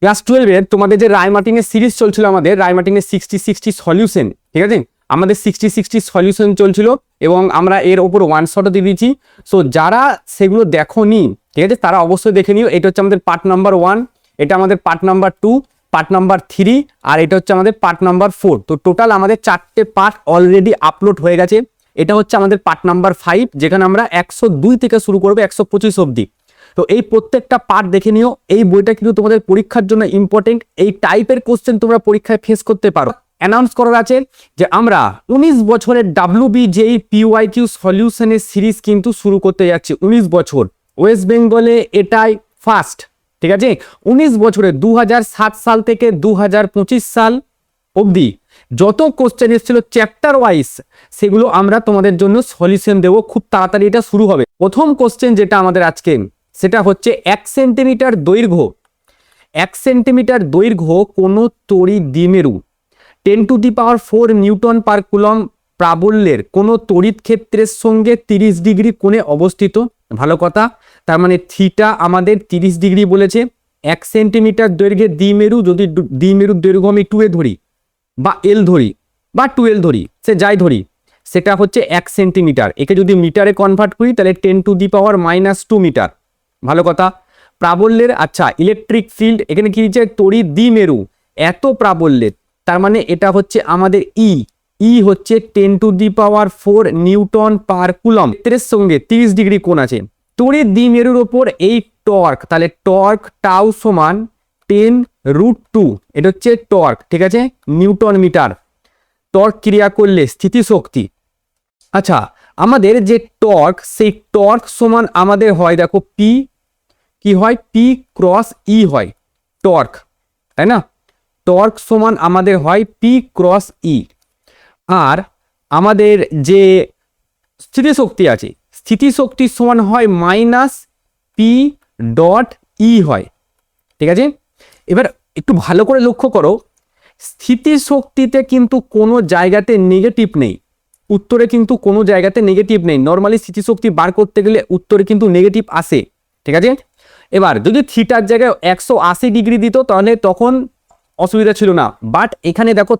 Class 12-এর তোমাদের যে রায়-মার্টিনের series চলছিল, আমাদের রায়-মার্টিনের 60-60 সলিউশন, ঠিক আছে, আমাদের 60-60 সলিউশন চলছিল এবং আমরা এর ওপর ওয়ান শটও দিয়ে দিয়েছি। সো যারা সেগুলো দেখোনি, ঠিক আছে, তারা অবশ্যই দেখে নিও। এটা হচ্ছে আমাদের পার্ট নাম্বার 1, এটা আমাদের পার্ট নাম্বার 2, পার্ট নাম্বার 3, আর এটা হচ্ছে আমাদের পার্ট নাম্বার 4। তো টোটাল আমাদের 4টে পার্ট অলরেডি আপলোড হয়ে গেছে। এটা হচ্ছে আমাদের পার্ট নাম্বার 5, যেখানে আমরা 102 থেকে শুরু করবো 125 অবধি। তো এই প্রত্যেকটা পার্ট দেখে নিও। এই বইটা কিন্তু তোমাদের পরীক্ষার জন্য ইম্পর্টেন্ট। এই টাইপের কোশ্চেন তোমরা পরীক্ষায় ফেস করতে পারো। অ্যানাউন্স করার আছে যে আমরা 19 বছরের WBJEE PYQ সলিউশনের সিরিজ কিন্তু শুরু করতে যাচ্ছি। 19 বছর, ওয়েস্ট বেঙ্গলে এটাই ফার্স্ট, ঠিক আছে। 19 বছরে 2007 সাল থেকে 2025 সাল অবধি যত কোশ্চেন এসেছিল চ্যাপ্টার ওয়াইজ, সেগুলো আমরা তোমাদের জন্য সলিউশন দেবো। খুব তাড়াতাড়ি এটা শুরু হবে। প্রথম কোশ্চেন যেটা আমাদের আজকে, সেটা হচ্ছে 1 সেন্টিমিটার দৈর্ঘ্য, 1 সেন্টিমিটার দৈর্ঘ্য কোনো তড়িৎ দ্বিমেরু 10⁴ নিউটন পার কুলম প্রাবল্যের কোনো তড়িৎ ক্ষেত্রের সঙ্গে 30 ডিগ্রি কোণে অবস্থিত। ভালো কথা, তার মানে থিটা আমাদের 30 ডিগ্রি বলেছে। 1 সেন্টিমিটার দৈর্ঘ্যের দ্বিমেরু, যদি দ্বিমেরুর দৈর্ঘ্য আমি 2a ধরি বা এল ধরি বা 2l ধরি, সে যাই ধরি, সেটা হচ্ছে 1 সেন্টিমিটার। একে যদি মিটারে কনভার্ট করি তাহলে 10⁻⁻² মিটার। ভালো কথা। প্রাবল্যের, আচ্ছা, ইলেকট্রিক ফিল্ড, এখানে কি দিচ্ছে, তড়িৎ দ্বিমেরু এত প্রাবল্যের, তার মানে এটা হচ্ছে আমাদের ই হচ্ছে 10⁴ নিউটন পার কুলম, ক্ষেত্রের সঙ্গে 30 ডিগ্রি কোণ আছে। তড়িৎ দ্বিমেরুর ওপর এই টর্ক, তাহলে টর্ক টাউ সমান 10√2, এটা হচ্ছে টর্ক, ঠিক আছে, নিউটন মিটার। টর্ক ক্রিয়া করলে স্থিতিশক্তি। আচ্ছা, আমাদের যে টর্ক, সেই টর্ক সমান আমাদের হয়, দেখো, পি কি হয়, পি ক্রস ই হয় টর্ক, তাই না। টর্ক সমান আমাদের হয় পি ক্রস ই। আর আমাদের যে স্থিতিশক্তি আছে, স্থিতিশক্তি সমান হয় -P.E হয়, ঠিক আছে। এবার একটু ভালো করে লক্ষ্য করো, স্থিতিশক্তিতে কিন্তু কোনো জায়গাতে নেগেটিভ নেই, উত্তরে কিন্তু কোনো জায়গাতে নেগেটিভ নেই। নর্মালি স্থিতিশক্তি বার করতে গেলে উত্তরে কিন্তু নেগেটিভ আসে, ঠিক আছে। এবার যদি থিটার জায়গায় 180 ডিগ্রি দিত তাহলে তখন অসুবিধা ছিল না, বাট এখানে দেখো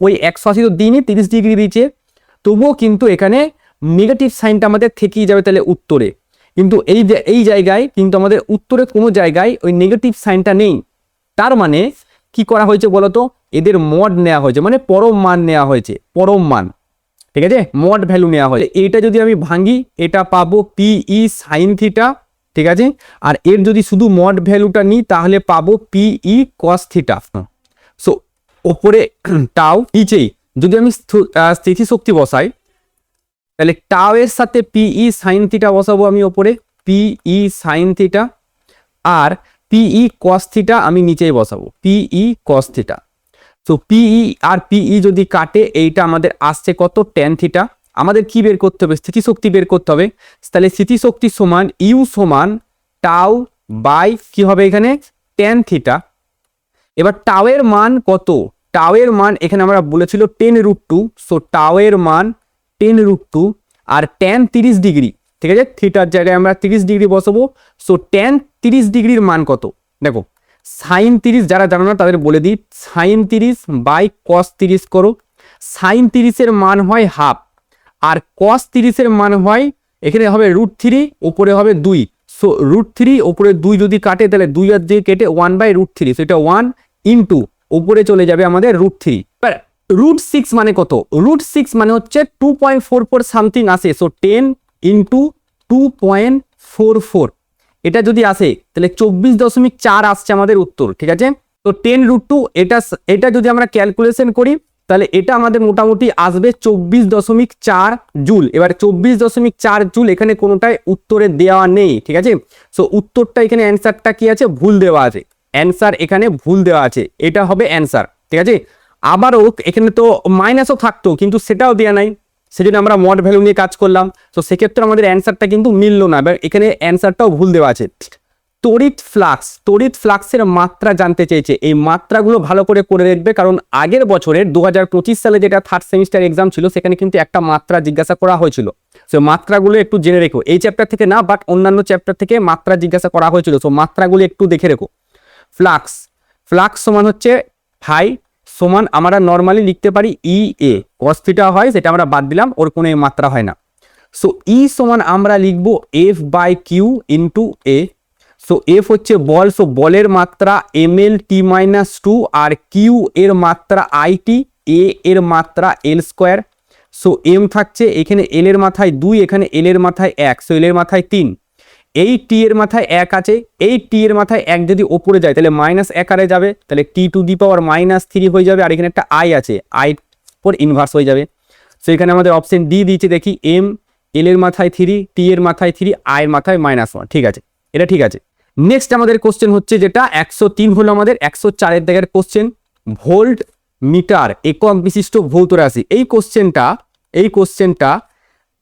ওই 180 তো দিনই 30 ডিগ্রি দিয়েছে, তবুও কিন্তু এখানে নেগেটিভ সাইনটা আমাদের থেকেই যাবে তাহলে উত্তরে। কিন্তু এই জায়গায় কিন্তু আমাদের উত্তরে কোনো জায়গায় ওই নেগেটিভ সাইনটা নেই। তার মানে কি করা হয়েছে বলতো, এদের মড নেওয়া হয়েছে, মানে পরম মান নেওয়া হয়েছে, পরম মান, ঠিক আছে, মড ভ্যালু নেওয়া হয়েছে। এইটা যদি আমি ভাঙি, এটা পাবো PE sin থিটা, ঠিক আছে। আর এর যদি শুধু মড ভ্যালুটা নিই তাহলে পাবো PE cos থিটা। সো ওপরে টাউ, নিচেই যদি আমি স্থিতিশক্তি বসাই, তাহলে টাউ এর সাথে PE sin থিটা বসাবো আমি ওপরে, PE sin থিটা, আর PE cos থিটা আমি নিচেই বসাবো, PE cos থিটা। তো PE আর PE যদি কাটে, এইটা আমাদের আসছে কত, tan থিটা। আমাদের কি বের করতে হবে, স্থিতিশক্তি বের করতে হবে। তাহলে স্থিতিশক্তি সমান ইউ সমান টাউ বাই কি হবে এখানে, tan থিটা। এবার টাউ এর মান কত, টাউ এর মান এখানে আমরা বলেছিল 10√2, সো টাউ এর মান 10√2, আর tan 30 ডিগ্রি, ঠিক আছে, থিটার জায়গায় আমরা 30 ডিগ্রি বসাবো। সো tan 30 ডিগ্রির মান কত, দেখো, sin 30 যারা জানো না তাদের বলে দিই, sin 30 বাই cos 30 করো। sin 30 এর মান হয় হাফ, আর cos 30 এর মান হয়, এখানে হবে √3, উপরে হবে 2, সো √3 উপরে 2 যদি কাটে তাহলে 2 আর দিয়ে কেটে 1/√3, সো এটা 1 ইন্টু উপরে চলে যাবে আমাদের √3। √6 মানে কত, √6 মানে হচ্ছে 2.44 সামথিং আসে, সো 10 ইন্টু 2.44, এটা যদি আসে তাহলে 24.4 আসছে আমাদের উত্তর, ঠিক আছে। তো 10√2, এটা যদি আমরা ক্যালকুলেশন করি তাহলে এটা আমাদের মোটামুটি আসবে 24.4 জুল। এবার 24.4 জুল এখানে কোনোটাই উত্তরে দেওয়া নেই, ঠিক আছে। সো উত্তরটা এখানে অ্যান্সারটা কি আছে, ভুল দেওয়া আছে, অ্যান্সার এখানে ভুল দেওয়া আছে, এটা হবে অ্যান্সার, ঠিক আছে। আবারও এখানে তো মাইনাসও থাকতো, কিন্তু সেটাও দেওয়া নাই, সেজন্য আমরা মড ভ্যালু নিয়ে কাজ করলাম। তো সেক্ষেত্রে আমাদের অ্যান্সারটা কিন্তু মিললো না, এবার এখানে অ্যান্সারটাও ভুল দেওয়া আছে। তড়িৎ ফ্লাক্সের মাত্রা জানতে চেয়েছে, এই মাত্রাগুলো ভালো করে দেখবে, কারণ আগের বছরের 2025 সালে যেটা থার্ড সেমিস্টার এক্সাম ছিল, সেখানে কিন্তু একটা মাত্রা জিজ্ঞাসা করা হয়েছিল। সো মাত্রাগুলো একটু জেনে রেখো, এই চ্যাপ্টার থেকে না, বাট অন্যান্য চ্যাপ্টার থেকে মাত্রা জিজ্ঞাসা করা হয়েছিল, সো মাত্রাগুলো একটু দেখে রেখো। ফ্লাক্স ফ্লাক্স সমান হচ্ছে ফাই সমান আমরা নর্মালি লিখতে পারি ই এ কস থিটা হয়, সেটা আমরা বাদ দিলাম, ওর কোনো মাত্রা হয় না। সো ই সমান আমরা লিখবো F by Q into A. So F হচ্ছে বল, সো বলের মাত্রা M L T minus two, আর কিউ এর মাত্রা আই টি, এ এর মাত্রা এল স্কোয়ার। সো এম থাকছে এখানে এল এর মাথায় 2, এখানে এল এর মাথায় 1, সো এল এর মাথায় 3, এই টি এর মাথায় 1 আছে, এই টি এর মাথায় 1 যদি ওপরে যায় তাহলে মাইনাস আকারে যাবে, তাহলে টি টু দি পাওয়ার মাইনাস 3 হয়ে যাবে, আর এখানে একটা আই আছে, আই পর ইনভার্স হয়ে যাবে। সো এখানে আমাদের অপশন ডি দিয়েছে, দেখি এম এল এর মাথায় 3, টি এর মাথায় 3, আই এর মাথায় -1, ঠিক আছে, এটা ঠিক আছে। নেক্সট আমাদের কোশ্চেন হচ্ছে যেটা 103 হলো আমাদের 104 এর দাগের কোশ্চেন, ভোল্ট মিটার একক বিশিষ্ট ভৌত রাশি। এই কোশ্চেনটা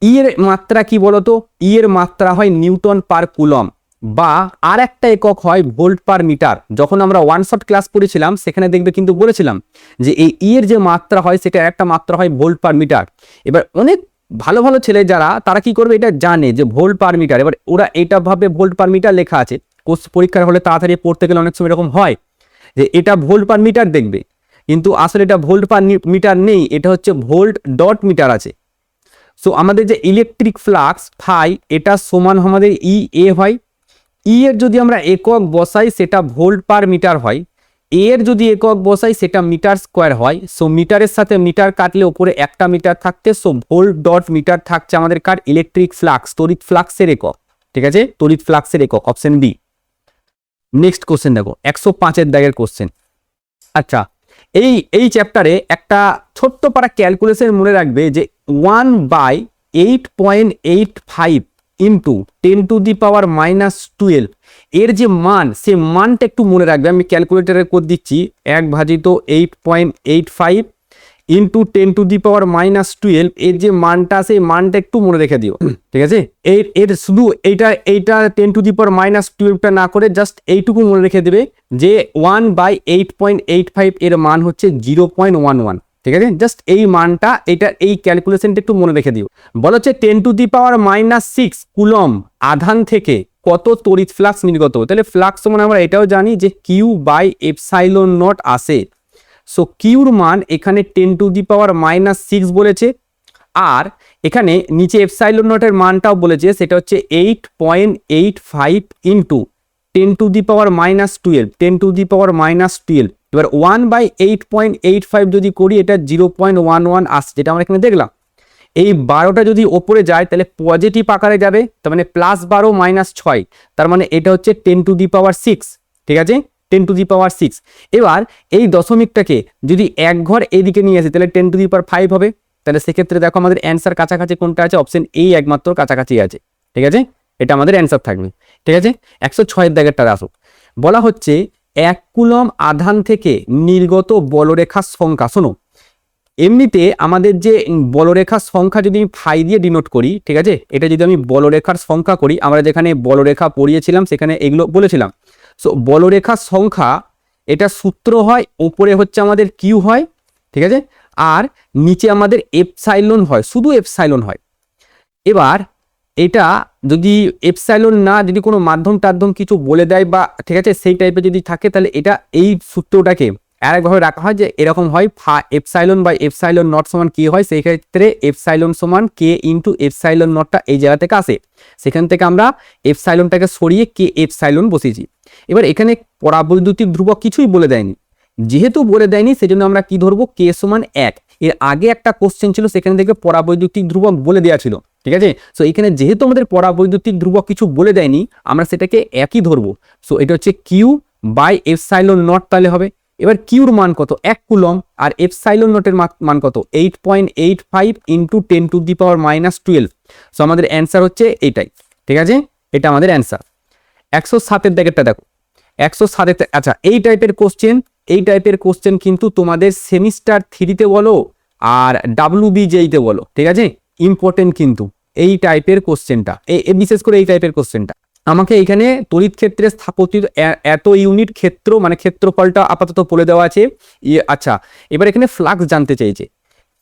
ই এর মাত্রা কি বলতো, ই এর মাত্রা হয় নিউটন পার কুলম, বা আর একটা একক হয় ভোল্ট পার মিটার। যখন আমরা ওয়ান শট ক্লাস পড়েছিলাম সেখানে দেখবে কিন্তু বলেছিলাম যে এই ই এর যে মাত্রা হয় সেটা একটা মাত্রা হয় ভোল্ট পার মিটার। এবার অনেক ভালো ভালো ছেলে যারা তারা কি করবে, এটা জানে যে ভোল্ট পার মিটার, এবার ওরা এটা ভাবে ভোল্ট পার মিটার লেখা আছে, পরীক্ষার হলে তাড়াতাড়ি পড়তে গেলে অনেক সময় এরকম হয় যে এটা ভোল্ট পার মিটার দেখবে, কিন্তু আসলে এটা ভোল্ট পার মিটার নেই, এটা হচ্ছে ভোল্ট ডট মিটার আছে। সো আমাদের যে ইলেকট্রিক ফ্লাক্স ফাই এটা সমান আমাদের ই এ হয়, ই এর যদি আমরা একক বসাই সেটা ভোল্ট পার মিটার হয়, এ এর যদি একক বসাই সেটা মিটার স্কোয়ার হয়। সো মিটারের সাথে মিটার কাটলে উপরে একটা মিটার থাকতে, সো ভোল্ট ডট মিটার থাকছে আমাদের কার ইলেকট্রিক ফ্লাক্স, তড়িৎ ফ্লাক্সের একক, ঠিক আছে, তড়িৎ ফ্লাক্সের একক, অপশন বি। নেক্সট কোশ্চেন দেখো 105 এর দাগের কোশ্চেন। আচ্ছা এই চ্যাপ্টারে একটা ছোট্ট পারা ক্যালকুলেশন মনে রাখবে যে 1/8.85 ইন্টু 10 টু দি পাওয়ার -12 এর যে মান, সে মানটা একটু মনে রাখবে। আমি ক্যালকুলেটারে করে দিচ্ছি, 1/8.85 ইন্টু 10 টু দি পাওয়ার -12 এর যে মানটা, সেই মানটা একটু মনে রেখে দিও, ঠিক আছে। এর শুধু এইটা 10 টু দি পাওয়ার -12টা না করে জাস্ট এইটুকু মনে রেখে দেবে যে 1/8.85 এর মান হচ্ছে 0.11, ঠিক আছে। জাস্ট এই মানটা, এই ক্যালকুলেশনটা একটু মনে রেখে দিও। বলা হচ্ছে 10 টু দি পাওয়ার -6 কুলম আধান থেকে কত তড়িৎ ফ্লাক্স নির্গত, তাহলে ফ্লাক্স সমান আমরা এটাও জানি যে কিউ বাই এপসাইলন নট আসে। সো কিউর মান এখানে 10 টু দি পাওয়ার -6 বলেছে, আর এখানে নিচে এপসাইলন নটের মানটাও বলেছে, সেটা হচ্ছে 8.85 into 10 to the power -12, 10 to the power -12। এবার 1/8.85 যদি করি এটা 0.11 আসছে, যেটা আমরা এখানে দেখলাম। এই 12টা যদি ওপরে যায় তাহলে পজিটিভ আকারে যাবে, তার মানে +12 -6, তার মানে এটা হচ্ছে 10 টু দি পাওয়ার 6, ঠিক আছে, 10 টু দি পাওয়ার 6। এবার এই দশমিকটাকে যদি এক ঘর এইদিকে নিয়ে আসি তাহলে 10 টু দি পাওয়ার 5 হবে। তাহলে সেক্ষেত্রে দেখো আমাদের অ্যান্সার কাছাকাছি কোনটা আছে, অপশন এই একমাত্র কাছাকাছি আছে, ঠিক আছে, এটা আমাদের অ্যান্সার থাকবে, ঠিক আছে। 106 এর দাগেরটা আসো, বলা হচ্ছে 1 কুলম আধান থেকে নির্গত বলরেখার সংখ্যা। শোনো, এমনিতে আমাদের যে বলরেখার সংখ্যা যদি আমি ফাই দিয়ে ডিনোট করি, ঠিক আছে, এটা যদি আমি বলরেখার সংখ্যা করি, আমরা যেখানে বলরেখা পড়িয়েছিলাম সেখানে এগুলো বলেছিলাম। সো বলরেখার সংখ্যা এটা সূত্র হয়, উপরে হচ্ছে আমাদের কিউ হয়, ঠিক আছে, আর নিচে আমাদের এপসাইলন হয়, শুধু এপসাইলন হয়। এবার এটা যদি এপসাইলন না, যদি কোনো মাধ্যম টাধ্যম কিছু বলে দেয় বা, ঠিক আছে, সেই টাইপের যদি থাকে, তাহলে এটা এই সূত্রটাকে আরেকভাবে রাখা হয় যে এরকম হয়, এপসাইলন বাই এপসাইলন নট সমান কি হয়, সেই ক্ষেত্রে এপসাইলন সমান কে ইন্টু এপসাইলন নটটা এই জায়গা থেকে আসে, সেখান থেকে আমরা এপসাইলনটাকে সরিয়ে কে এপসাইলন বসিয়েছি। এবার এখানে পরাবৈদ্যুতিক ধ্রুবক কিছুই বলে দেয়নি, যেহেতু বলে দেয়নি সেজন্য আমরা কি ধরবো, কে সমান 1। এর আগে একটা কোশ্চেন ছিল সেখানে থেকে পরাবৈদ্যুতিক ধ্রুবক বলে দেওয়া ছিল, ঠিক আছে। সো এখানে যেহেতু আমাদের পরাবৈদ্যুতিক ধ্রুবক কিছু বলে দেয়নি, আমরা সেটাকে একই ধরবো। সো এটা হচ্ছে কিউ বাই এপসাইলন নট তাহলে হবে। এবার কিউর মান কত, 1 কুলম, আর এপসাইলন নটের মান কত, 8.85 into 10 to the power -12। So আমাদের অ্যান্সার হচ্ছে এইটাই, ঠিক আছে, এটা আমাদের অ্যান্সার। 107 এর দাগেরটা দেখো, 107। আচ্ছা এই টাইপের কোশ্চেন কিন্তু তোমাদের সেমিস্টার 3-তে বলো আর WBJতে বলো, ঠিক আছে, ইম্পর্টেন্ট কিন্তু এই টাইপের কোশ্চেনটা, বিশেষ করে এই টাইপের কোশ্চেনটা। আমাকে এখানে তড়িৎ ক্ষেত্রে স্থাপত্যিত এত ইউনিট ক্ষেত্র, মানে ক্ষেত্রফলটা আপাতত বলে দেওয়া আছে। আচ্ছা এবার এখানে ফ্লাক্স জানতে চাইছে।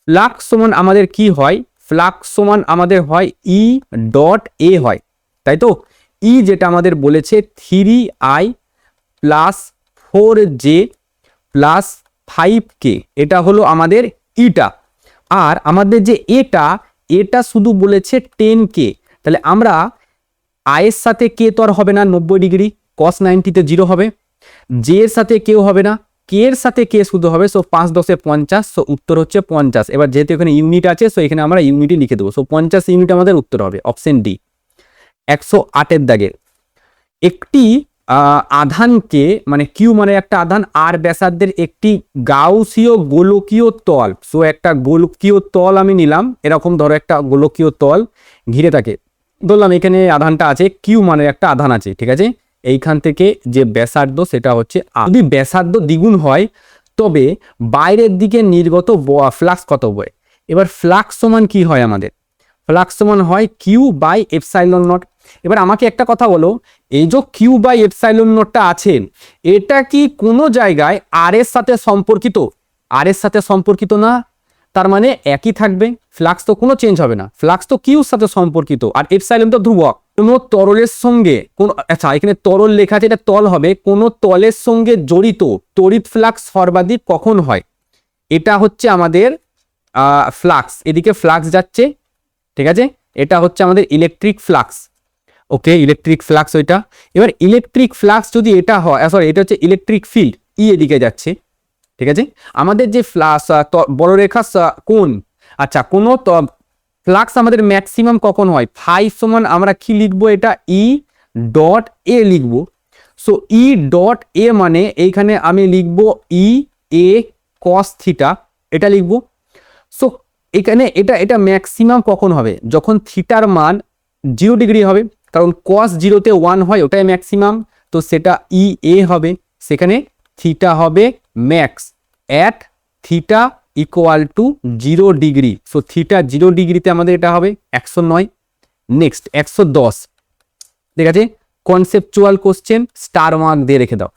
ফ্লাক্স সমান আমাদের কি হয়, ফ্লাক্স সমান আমাদের হয় ই ডট এ হয়, তাই তো। ই যেটা আমাদের বলেছে 3I + 4J প্লাস 5K, এটা হলো আমাদের ইটা। আর আমাদের যে এটা শুধু বলেছে 10K, তাহলে আমরা আয়ের সাথে কে তো আর হবে না 90 ডিগ্রি, cos 90 তে 0 হবে, জে এর সাথে কেউ হবে না, কে এর সাথে কে শুধু হবে, সো 5 10 50, সো উত্তর হচ্ছে 50। এবার যেহেতু এখানে ইউনিট আছে, সো এখানে আমরা ইউনিটই লিখে দেবো, সো 50 ইউনিট আমাদের উত্তর হবে, অপশন ডি। 108 দাগের একটি আধানকে, মানে কিউ মানে একটা আধান, আর ব্যাসার্ধের একটি গাউসীয় গোলকীয় তল, সো একটা গোলকীয় তল আমি নিলাম, এরকম ধরো একটা গোলকীয় তল ঘিরে থাকে, ধরলাম এখানে আধানটা আছে, কিউ মানে একটা আধান আছে, ঠিক আছে। এইখান থেকে যে ব্যাসার্ধ সেটা হচ্ছে যদি ব্যাসার্ধ দ্বিগুণ হয় তবে বাইরের দিকে নির্গত ফ্লাক্স কত বয়। এবার ফ্লাক্স সমান কি হয় আমাদের, ফ্লাক্স সমান হয় কিউ বাই এপসাইলন নট। এবার আমাকে একটা কথা বলো, এই যে কিউ বাই এপসাইলন নটটা আছে, এটা কি কোনো জায়গায় আর এর সাথে সম্পর্কিত? আর এর সাথে সম্পর্কিত না, তার মানে একই থাকবে, ফ্লাক্স তো কোনো চেঞ্জ হবে না, ফ্লাক্স তো কিউর সাথে সম্পর্কিত, আর এপসাইলন তো ধ্রুবক। কোনো তরলের সঙ্গে কোন, আচ্ছা এখানে তরল লেখা আছে, এটা তল হবে, কোনো তলের সঙ্গে জড়িত তড়িৎ ফ্লাক্স সর্বাধিক কখন হয়, এটা হচ্ছে আমাদের ফ্লাক্স, এদিকে ফ্লাক্স যাচ্ছে, ঠিক আছে, এটা হচ্ছে আমাদের ইলেকট্রিক ফ্লাক্স, ওকে, ইলেকট্রিক ফ্লাক্স ওইটা। এবার ইলেকট্রিক ফ্লাক্স যদি এটা হয়, সরি এটা হচ্ছে ইলেকট্রিক ফিল্ড, ই এদিকে যাচ্ছে, ঠিক আছে। আমাদের যে ফ্লাক্স বড় রেখা কোন, আচ্ছা কোনো ফ্লাক্স আমাদের ম্যাক্সিমাম কখন হয়, ফাই সমান আমরা কি লিখবো, এটা ই ডট এ লিখবো, সো ই ডট এ মানে এইখানে আমি লিখবো ই এ কস থিটা, এটা লিখবো। সো এখানে এটা ম্যাক্সিমাম কখন হবে, যখন থিটার মান 0 ডিগ্রি হবে, কারণ কস 0-তে 1 হয়, ওটাই ম্যাক্সিমাম, তো সেটা ই এ হবে, সেখানে থিটা হবে max at theta equal to 0 degree, so theta 0 ডিগ্রিতে আমাদের এটা হবে 109। নেক্সট 110, ঠিক আছে, কনসেপচুয়াল কোশ্চেন, স্টার মার্ক দিয়ে রেখে দাও।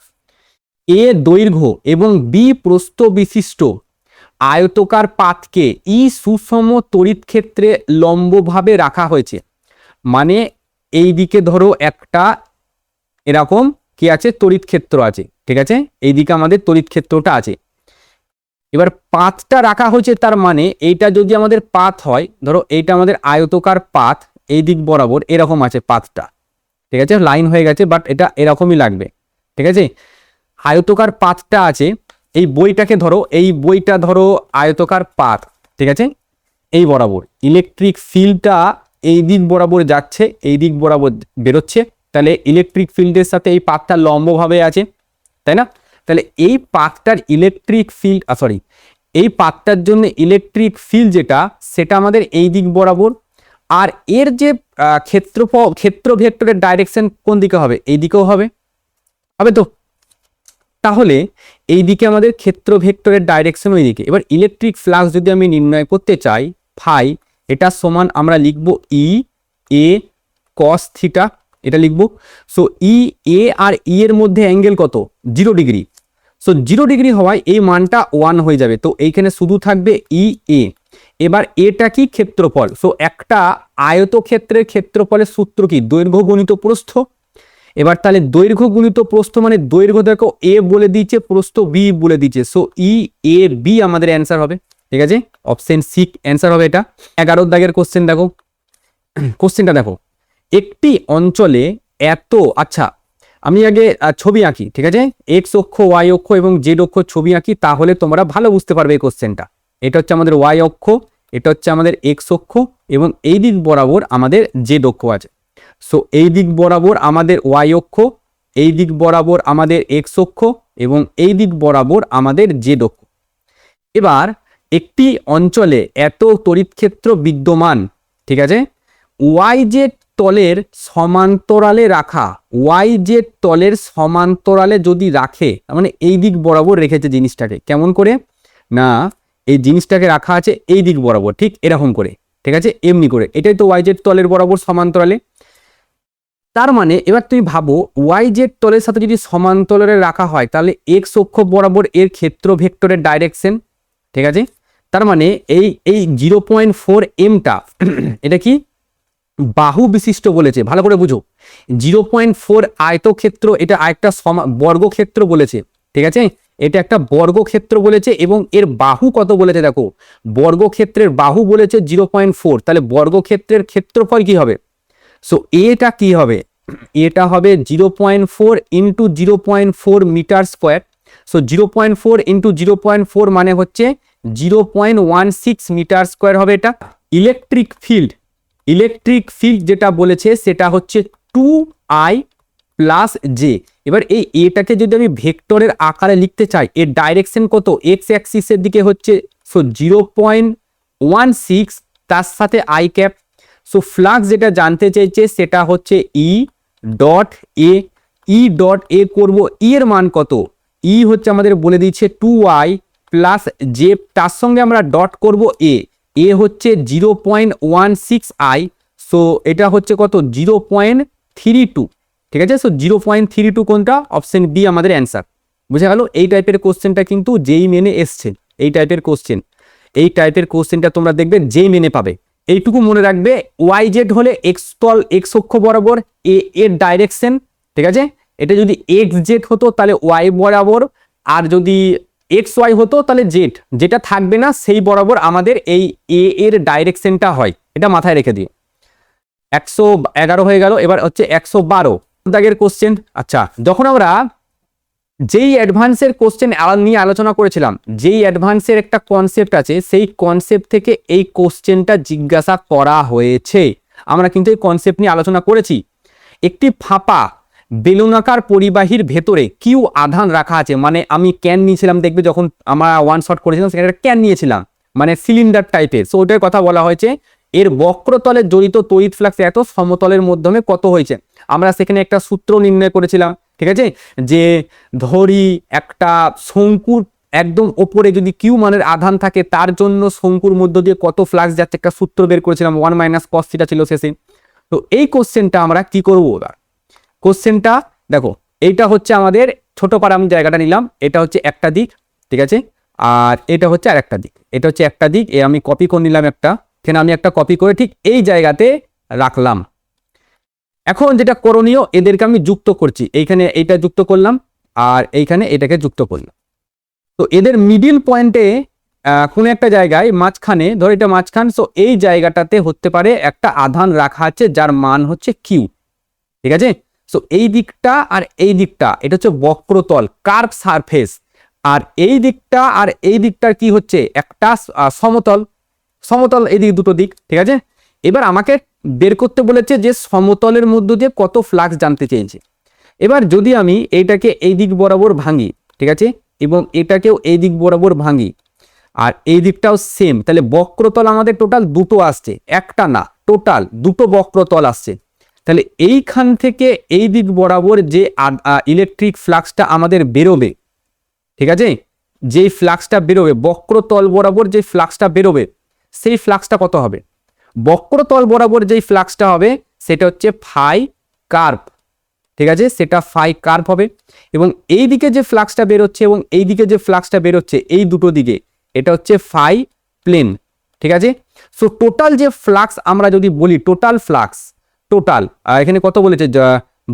এ দৈর্ঘ্য এবং বি প্রস্থ বিশিষ্ট আয়তকার পাতকে ই সুষম তড়িৎ ক্ষেত্রে লম্বভাবে রাখা হয়েছে, মানে এই দিকে ধরো একটা এরকম কি আছে, তড়িৎ ক্ষেত্র আছে, ঠিক আছে, এইদিকে আমাদের তড়িৎ ক্ষেত্রটা আছে। এবার পাতটা রাখা হয়েছে, তার মানে এইটা যদি আমাদের পাত হয়, ধরো এইটা আমাদের আয়তকার পাত, এই দিক বরাবর এরকম আছে পাতটা, ঠিক আছে, লাইন হয়ে গেছে, বাট এটা এরকমই লাগবে, ঠিক আছে, আয়তকার পাতটা আছে, এই বইটাকে ধরো, এই বইটা ধরো আয়তকার পাত, ঠিক আছে, এই বরাবর ইলেকট্রিক ফিল্ডটা এই দিক বরাবর যাচ্ছে, এই দিক বরাবর বেরোচ্ছে, তাহলে ইলেকট্রিক ফিল্ডের সাথে এই পাতটা লম্বভাবে আছে, তাই না, তাহলে এই পাতটার ইলেকট্রিক ফিল্ড, সরি এই পাতটার জন্য ইলেকট্রিক ফিল্ড যেটা, সেটা আমাদের এই দিক বরাবর, আর এর যে ক্ষেত্র ভেক্টরের ডাইরেকশন কোন দিকে হবে, এই দিকেও হবে, হবে তো, তাহলে এই দিকে আমাদের ক্ষেত্র ভেক্টরের ডাইরেকশন ওই দিকে। এবার ইলেকট্রিক ফ্লাক্স যদি আমি নির্ণয় করতে চাই, ফাই এটা সমান আমরা লিখবো ই এ কস থিটা, এটা লিখবো, সো ই এ আর ই এর মধ্যে অ্যাঙ্গেল কত, 0 ডিগ্রি, সো 0 ডিগ্রি হওয়ায় এই মানটা 1 হয়ে যাবে, তো এইখানে শুধু থাকবে ই এ। এবার এটা কি ক্ষেত্রফল, সো একটা আয়তক্ষেত্রের ক্ষেত্রফলের সূত্র কি, দৈর্ঘ্য গুণিত প্রস্থ। এবার তাহলে দৈর্ঘ্য গুণিত প্রস্থ মানে দৈর্ঘ্য দেখো এ বলে দিয়েছে, প্রস্থ বি বলে দিয়েছে, সো ই এ বি আমাদের অ্যান্সার হবে, ঠিক আছে, অপশন সি অ্যান্সার হবে এটা। 11 দাগের কোশ্চেন দেখো, কোশ্চেনটা দেখো, একটি অঞ্চলে এত, আচ্ছা আমি আগে ছবি আঁকি, ঠিক আছে, এক্স অক্ষ ওয়াই অক্ষ এবং জেড অক্ষ ছবি আঁকি, তাহলে তোমরা ভালো বুঝতে পারবে এই কোশ্চেনটা। এটা হচ্ছে আমাদের ওয়াই অক্ষ, এটা হচ্ছে আমাদের এক্স অক্ষ, এবং এই দিক বরাবর আমাদের জেড অক্ষ আছে, সো এই দিক বরাবর আমাদের ওয়াই অক্ষ, এই দিক বরাবর আমাদের এক্স অক্ষ, এবং এই দিক বরাবর আমাদের জেড অক্ষ। এবার একটি অঞ্চলে এত তড়িৎ ক্ষেত্র বিদ্যমান, ঠিক আছে, ওয়াই জেড তলের সমান্তরালে রাখা, ওয়াই জেড তলের সমান্তরালে যদি রাখে, মানে এই দিক বরাবর রেখেছে জিনিসটাকে, কেমন করে না, এই জিনিসটাকে রাখা আছে এই দিক বরাবর, ঠিক এরকম করে, ঠিক আছে, এমনি করে, এটাই তো ওয়াই জেড তলের বরাবর সমান্তরালে। তার মানে এবার তুমি ভাবো, ওয়াই জেড তলের সাথে যদি সমান্তরালে রাখা হয়, তাহলে এক্স অক্ষ বরাবর এর ক্ষেত্র ভেক্টরের ডাইরেকশন, ঠিক আছে, তার মানে এই 0.4 এমটা এটা কি বাহু বিশিষ্ট বলেছে, ভালো করে বুঝো, 0.4 আয়তক্ষেত্র, এটা আরেকটা বর্গক্ষেত্র বলেছে, ঠিক আছে, এটা একটা বর্গক্ষেত্র বলেছে এবং এর বাহু কত বলেছে দেখো, বর্গক্ষেত্রের বাহু বলেছে 0.4, তাহলে বর্গক্ষেত্রের ক্ষেত্রফল কি হবে? সো এটা কি হবে, এটা হবে 0.4 into 0.4 metre square. So 0.4 into 0.4 মানে হচ্ছে 0.16 মিটার স্কোয়ার হবে এটা। ইলেকট্রিক ফিল্ড যেটা বলেছে সেটা হচ্ছে 2i প্লাস জে। এবার এই এটাকে যদি আমি ভেক্টরের আকারে লিখতে চাই, এর ডাইরেকশন কত, এক্স অ্যাক্সিসের দিকে হচ্ছে, সো 0.16 তার সাথে আই ক্যাপ। সো ফ্লাক্স যেটা জানতে চাইছে সেটা হচ্ছে ই ডট এ করবো, ই এর মান কত, ই হচ্ছে আমাদের বলে দিচ্ছে 2i প্লাস জে, তার সঙ্গে আমরা ডট করব এ হচ্ছে 0.16i, সো এটা হচ্ছে কত 0.32, ঠিক আছে। সো 0.32 কোনটা, অপশন বি আমাদের অ্যান্সার। বুঝে গেল? এই টাইপের কোশ্চেনটা কিন্তু যেই মেনে এসছে, এই টাইপের কোশ্চেনটা তোমরা দেখবে যেই মেনে পাবে। এইটুকু মনে রাখবে, ওয়াই জেড হলে এক্স অক্ষ বরাবর এর ডাইরেকশন, ঠিক আছে। এটা যদি এক্স জেড হতো তাহলে ওয়াই বরাবর, আর যদি এক্স ওয়াই হতো তাহলে জেড, যেটা থাকবে না সেই বরাবর আমাদের এই এর ডাইরেকশনটা হয়, এটা মাথায় রেখে দিও। 111 হয়ে গেল, এবার হচ্ছে 112 দাগের কোশ্চেন। আচ্ছা, যখন আমরা যেই অ্যাডভান্সের কোশ্চেন নিয়ে আলোচনা করেছিলাম, যেই অ্যাডভান্সের একটা কনসেপ্ট আছে, সেই কনসেপ্ট থেকে এই কোশ্চেনটা জিজ্ঞাসা করা হয়েছে। আমরা কিন্তু এই কনসেপ্ট নিয়ে আলোচনা করেছি। একটি ফাঁপা বেলুনাকার পরিবাহীর ভেতরে কিউ আধান রাখা আছে, মানে আমি ক্যান নিয়েছিলাম, দেখবে যখন আমরা ওয়ান শট করেছিলাম সেখানে একটা ক্যান নিয়েছিলাম, মানে সিলিন্ডার টাইপের। সো ওটার কথা বলা হয়েছে, এর বক্রতলে জড়িত তড়িৎ ফ্লাক্স এত সমতলের মাধ্যমে কত হয়েছে। আমরা সেখানে একটা সূত্র নির্ণয় করেছিলাম, ঠিক আছে, যে ধরি একটা শঙ্কুর একদম ওপরে যদি কিউ মানের আধান থাকে, তার জন্য শঙ্কুর মধ্য দিয়ে কত ফ্লাক্স যাচ্ছে, একটা সূত্র বের করেছিলাম, 1 মাইনাস কস থিটা ছিল শেষে। তো এই কোশ্চেনটা আমরা কি করবো এবার, কোশ্চেনটা দেখো, এইটা হচ্ছে আমাদের ছোট পারা, আমি জায়গাটা নিলাম, এটা হচ্ছে একটা দিক, ঠিক আছে, আর এটা হচ্ছে আর একটা দিক, এটা হচ্ছে একটা দিক, এ আমি কপি করে নিলাম একটা, এখানে আমি একটা কপি করে ঠিক এই জায়গাতে রাখলাম। এখন যেটা করণীয়, এদেরকে আমি যুক্ত করছি, এইখানে এইটা যুক্ত করলাম আর এইখানে এটাকে যুক্ত করলাম। তো এদের মিডিল পয়েন্টে কোনো একটা জায়গায় মাঝখানে, ধর এটা মাঝখান, সো এই জায়গাটাতে হতে পারে একটা আধান রাখা আছে যার মান হচ্ছে কিউ, ঠিক আছে। সো এই দিকটা আর এই দিকটা এটা হচ্ছে বক্রতল, কার্ভ সারফেস, আর এই দিকটা আর এই দিকটার কি হচ্ছে একটা সমতল, এই দিক দুটো দিক, ঠিক আছে। এবার আমাকে বের করতে বলেছে যে সমতলের মধ্য দিয়ে কত ফ্লাক্স জানতে চেয়েছে। এবার যদি আমি এইটাকে এই দিক বরাবর ভাঙি, ঠিক আছে, এবং এটাকেও এই দিক বরাবর ভাঙি, আর এই দিকটাও সেম, তাহলে বক্রতল আমাদের টোটাল দুটো আসছে, একটা না, টোটাল দুটো বক্রতল আসছে। তাহলে এইখান থেকে এই দিক বরাবর যে ইলেকট্রিক ফ্লাক্সটা আমাদের বেরোবে, ঠিক আছে, যেই ফ্লাক্সটা বেরোবে বক্রতল বরাবর, যে ফ্লাক্সটা বেরোবে সেই ফ্লাক্সটা কত হবে, বক্রতল বরাবর যেই ফ্লাক্সটা হবে সেটা হচ্ছে ফাই কার্ভ, ঠিক আছে, সেটা ফাই কার্ভ হবে। এবং এই দিকে যে ফ্লাক্সটা বেরোচ্ছে এবং এই দিকে যে ফ্লাক্সটা বেরোচ্ছে, এই দুটো দিকে এটা হচ্ছে ফাই প্লেন, ঠিক আছে। সো টোটাল যে ফ্লাক্স আমরা যদি বলি, টোটাল ফ্লাক্স, টোটাল এখানে কত বলেছে,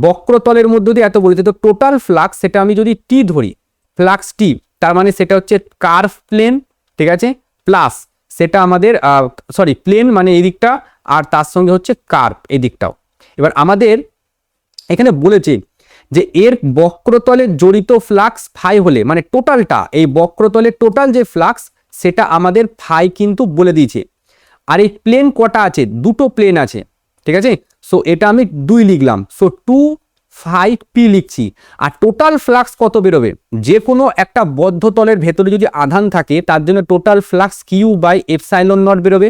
বক্রতলের মধ্য দিয়ে এত বলেছে, তো টোটাল ফ্লাক্স সেটা আমি যদি টি ধরি, ফ্লাক্স টি, তার মানে সেটা হচ্ছে কার্ভ প্লেন, ঠিক আছে, প্লাস সেটা আমাদের সরি প্লেন মানে এই দিকটা, আর তার সঙ্গে হচ্ছে কার্ভ এই দিকটাও। এবার আমাদের এখানে বলেছে যে এর বক্রতলে জড়িত ফ্লাক্স ফাই হলে, মানে টোটালটা, এই বক্রতলের টোটাল যে ফ্লাক্স সেটা আমাদের ফাই কিন্তু বলে দিয়েছে। আর এই প্লেন কটা আছে, দুটো প্লেন আছে, ঠিক আছে। সো এটা আমি 2 লিখলাম, সো 2πp লিখছি। আর টোটাল ফ্লাক্স কত বেরোবে, যে কোনো একটা বদ্ধ তলের ভেতরে যদি আধান থাকে তার জন্য total flux Q by epsilon naught বেরোবে।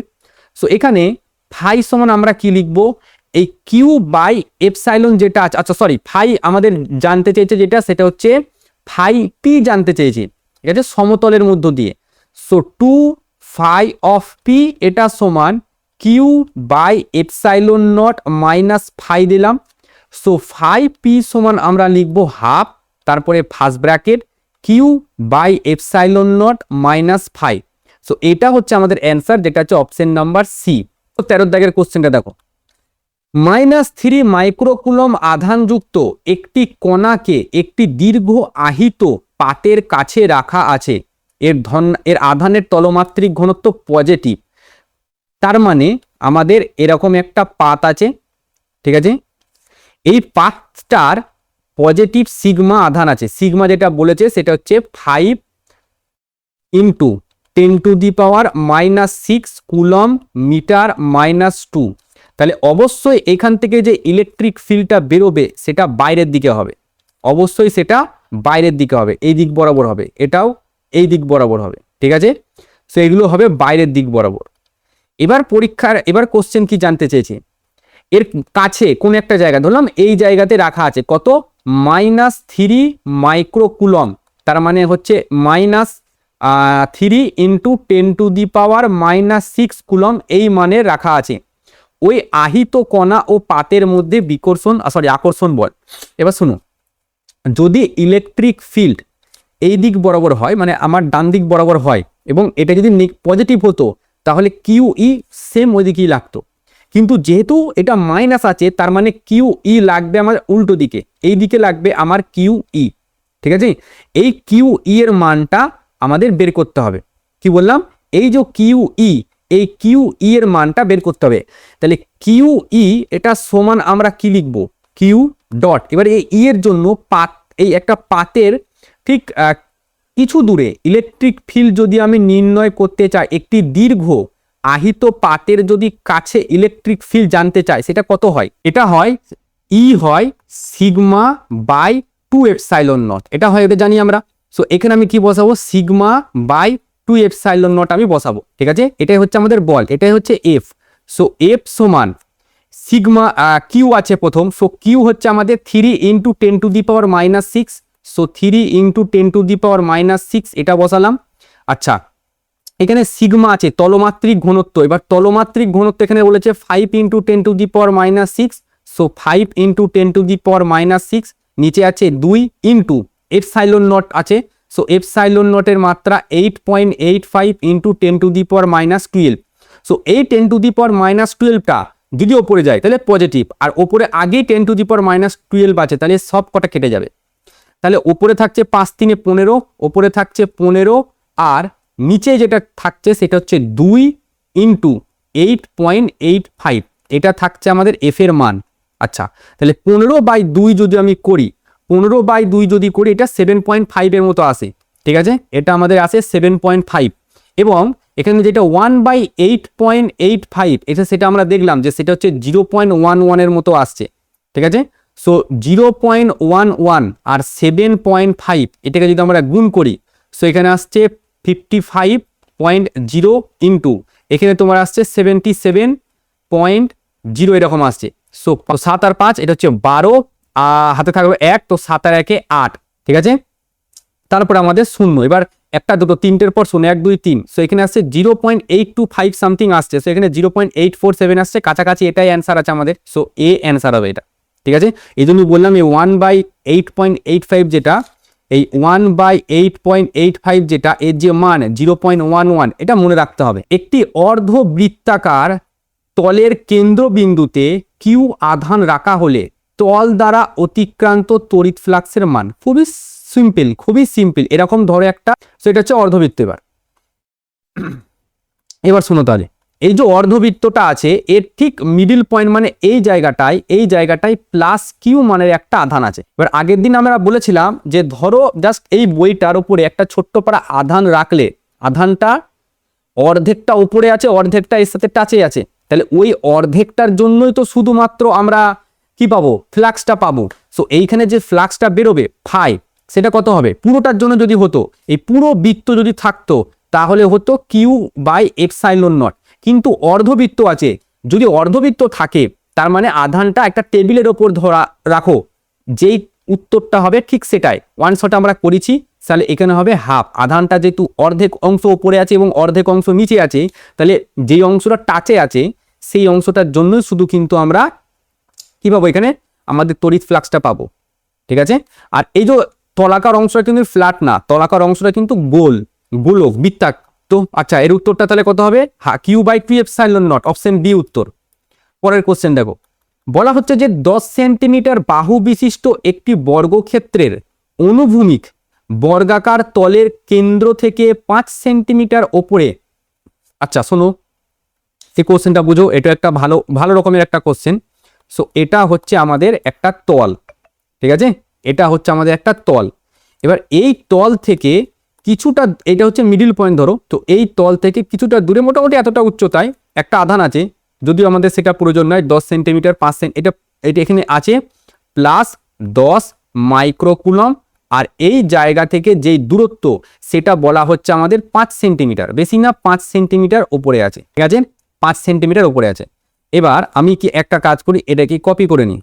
সো এখানে ফাই সমান আমরা কি লিখবো, এই কিউ বাই এপসাইলন যেটা আছে, আচ্ছা সরি, ফাই আমাদের জানতে চেয়েছে যেটা, সেটা হচ্ছে ফাই পি জানতে চেয়েছে, ঠিক আছে, সমতলের মধ্য দিয়ে। সো 2 of p এটা সমান Q by epsilon naught minus phi দিলাম। সো ফাই পি সমান আমরা লিখবো হাফ, তারপরে first bracket Q by epsilon naught minus phi. So এটা হচ্ছে আমাদের অ্যান্সার, যেটা হচ্ছে অপশন নাম্বার সি। তো 13 দাগের কোশ্চেনটা দেখো, -3 মাইক্রোকুলম আধানযুক্ত একটি কণাকে একটি দীর্ঘ আহিত পাতের কাছে রাখা আছে, এর আধানের তলমাত্রিক ঘনত্ব পজিটিভ। তার মানে আমাদের এরকম একটা পাত আছে, ঠিক আছে, এই পাতটার পজিটিভ সিগমা আধান আছে। সিগমা যেটা বলেছে সেটা হচ্ছে 5 ইন্টু 10⁻⁻6 কুলম মিটার -2। তাহলে অবশ্যই এখান থেকে যে ইলেকট্রিক ফিল্ডটা বেরোবে সেটা বাইরের দিকে হবে, অবশ্যই সেটা বাইরের দিকে হবে, এই দিক বরাবর হবে, এটাও এই দিক বরাবর হবে, ঠিক আছে। সো এগুলো হবে বাইরের দিক বরাবর। এবার কোশ্চেন কি জানতে চেয়েছে, এর কাছে কোন একটা জায়গা, ধরলাম এই জায়গাতে রাখা আছে কত, -3 মাইক্রোকুলম, তার মানে হচ্ছে -3 ইন্টু 10⁻⁻6 কুলম এই মানে রাখা আছে। ওই আহিত কণা ও পাতের মধ্যে আকর্ষণ বল। এবার শুনো, যদি ইলেকট্রিক ফিল্ড এই দিক বরাবর হয়, মানে আমার ডান দিক বরাবর হয়, এবং এটা যদি পজিটিভ হতো তাহলে কিউ ই সেম ওই দিকেই লাগতো, কিন্তু যেহেতু এটা মাইনাস আছে তার মানে কিউ ই লাগবে আমার উল্টো দিকে, এই দিকে লাগবে আমার কিউ ই, ঠিক আছে। এই কিউ ই এর মানটা আমাদের বের করতে হবে। কি বললাম, এই যে কিউ ই, এই কিউ ই এর মানটা বের করতে হবে। তাহলে কিউ ই এটা সমান আমরা কি লিখব, কিউ ডট। এবার এই ই এর জন্য এই একটা পাতের ঠিক কিছু দূরে ইলেকট্রিক ফিল্ড যদি আমি নির্ণয় করতে চাই, একটি দীর্ঘ আহিত পাতের যদি কাছে ইলেকট্রিক ফিল্ড জানতে চাই, সেটা কত হয়, এটা হয় ই হয় সিগমা বাই 2ε0, এটা হয়, এটা জানি আমরা। সো এখানে আমি কি বসাবো, সিগমা বাই 2ε0 আমি বসাবো, ঠিক আছে। এটাই হচ্ছে আমাদের বল, এটাই হচ্ছে এফ। সো এফ সমান সিগমা, কিউ আছে প্রথম, সো কিউ হচ্ছে আমাদের 3 ইন্টু 10⁻⁻6, সো 3 ইন্টু 10⁻⁻6 এটা বসালাম। আচ্ছা, এখানে সিগমা আছে তলমাত্রিক ঘনত্ব, এবার তলমাত্রিক ঘনত্ব এখানে বলেছে 5 ইন্টু 10⁻⁻6, সো 5 ইন্টু 10⁻⁻6, নিচে আছে 2 ইন্টু ε0 আছে, সো ε0 এর মাত্রা 8.85 ইন্টু 10⁻12। সো এই 10⁻12টা যদি ওপরে যায় তাহলে পজিটিভ, আর ওপরে আগেই 10⁻12 আছে, তাহলে সব কটা কেটে যাবে। তাহলে ওপরে থাকছে 5 3 15, ওপরে থাকছে 15, আর নিচে যেটা থাকছে সেটা হচ্ছে 2 ইন্টু 8.85, এটা থাকছে আমাদের এফ এর মান। আচ্ছা, তাহলে 15/2 যদি আমি করি, 15/2 যদি করি, এটা 7.5 এর মতো আসে, ঠিক আছে, এটা আমাদের আসে 7.5। এবং এখানে যেটা 1/8.85 এটা, সেটা আমরা দেখলাম যে সেটা হচ্ছে 0.11 এর মতো আসছে, ঠিক আছে। সো 0.11 আর 7.5 এটাকে যদি আমরা গুণ করি, সো এখানে আসছে 55.0 ইন্টু এখানে তোমার আসছে 77.0 এরকম আসছে। সো 7 আর 5 এটা হচ্ছে 12, হাতে থাকবে 1, তো 7 আর 1 8, ঠিক আছে। তারপর আমাদের শূন্য, এবার একটা দুটো তিনটের পর শূন্য, 1 2 3, সো এখানে আসছে 0.825 সামথিং আসছে, সো এখানে 0.847 আসছে, কাছাকাছি এটাই অ্যান্সার আছে আমাদের। সো এ অ্যান্সার হবে এটা, ঠিক আছে। এই জন্য বললাম এই 1/8.85 যেটা, এই 1/8.85 যেটা, এর যে মান 0.11, এটা মনে রাখতে হবে। একটি অর্ধবৃত্তাকার তলের কেন্দ্রবিন্দুতে কিউ আধান রাখা হলে তল দ্বারা অতিক্রান্ত তড়িৎ ফ্লাক্সের মান, খুবই সিম্পল, এরকম ধরে একটা, সেটা হচ্ছে অর্ধবৃত্ত। এবার শোনো, তাহলে এই যে অর্ধবৃত্তটা আছে এর ঠিক মিডিল পয়েন্ট, মানে এই জায়গাটায় প্লাস কিউ মানের একটা আধান আছে। এবার আগের দিন আমরা বলেছিলাম যে ধরো জাস্ট এই বইটার উপরে একটা ছোট্ট পারা আধান রাখলে, আধানটা অর্ধেকটা উপরে আছে, অর্ধেকটা এর সাথে টাচে আছে, তাহলে ওই অর্ধেকটার জন্যই তো শুধুমাত্র আমরা কি পাবো, ফ্লাক্সটা পাবো। সো এইখানে যে ফ্লাক্সটা বেরোবে ফাই, সেটা কত হবে, পুরোটার জন্য যদি হতো, এই পুরো বৃত্ত যদি থাকতো তাহলে হতো Q/ε0। কিন্তু অর্ধবৃত্ত আছে, যদি অর্ধবৃত্ত থাকে তার মানে আধানটা একটা টেবিলের ওপর রাখো, যেই উত্তরটা হবে ঠিক সেটাই। ওয়ান শট আমরা করেছি, তাহলে এখানে হবে হাফ। আধানটা যেহেতু অর্ধেক অংশ উপরে আছে এবং অর্ধেক অংশ নিচে আছে, তাহলে যেই অংশটা টাচে আছে সেই অংশটার জন্য শুধু কিন্তু আমরা কি পাবো, এখানে আমাদের তড়িৎ ফ্লাক্সটা পাবো, ঠিক আছে। আর এই যে তলাকার অংশটা কিন্তু ফ্ল্যাট না, তলাকার অংশটা কিন্তু গোলক বৃত্তাক। তো আচ্ছা, এর উত্তরটা তাহলে কত হবে, Q/2ε0, অপশন ডি উত্তর। পরের কোশ্চেন দেখো, বলা হচ্ছে যে 10 সেন্টিমিটার বাহু বিশিষ্ট একটি বর্গক্ষেত্রের অনুভূমিক বর্গাকার তলের কেন্দ্র থেকে 5 সেন্টিমিটার ওপরে। আচ্ছা শোনো, এই কোশ্চেনটা বুঝো, এটা একটা ভালো ভালো রকমের একটা কোশ্চেন। সো এটা হচ্ছে আমাদের একটা তল, ঠিক আছে, এটা হচ্ছে আমাদের একটা তল। এবার এই তল থেকে কিছুটা, এটা হচ্ছে মিডিল পয়েন্ট ধরো, তো এই তল থেকে কিছুটা দূরে মোটামুটি এতটা উচ্চতায় একটা আধান আছে, যদিও আমাদের সেটা প্রয়োজন নয়, 10 সেন্টিমিটার 5 এটা এটা এখানে আছে প্লাস 10 মাইক্রোকুলম। আর এই জায়গা থেকে যেই দূরত্ব সেটা বলা হচ্ছে আমাদের 5 সেন্টিমিটার, বেশি না 5 সেন্টিমিটার উপরে আছে, ঠিক আছে, 5 সেন্টিমিটার উপরে আছে। এবার আমি কি একটা কাজ করি, এটাকে কপি করে নিই।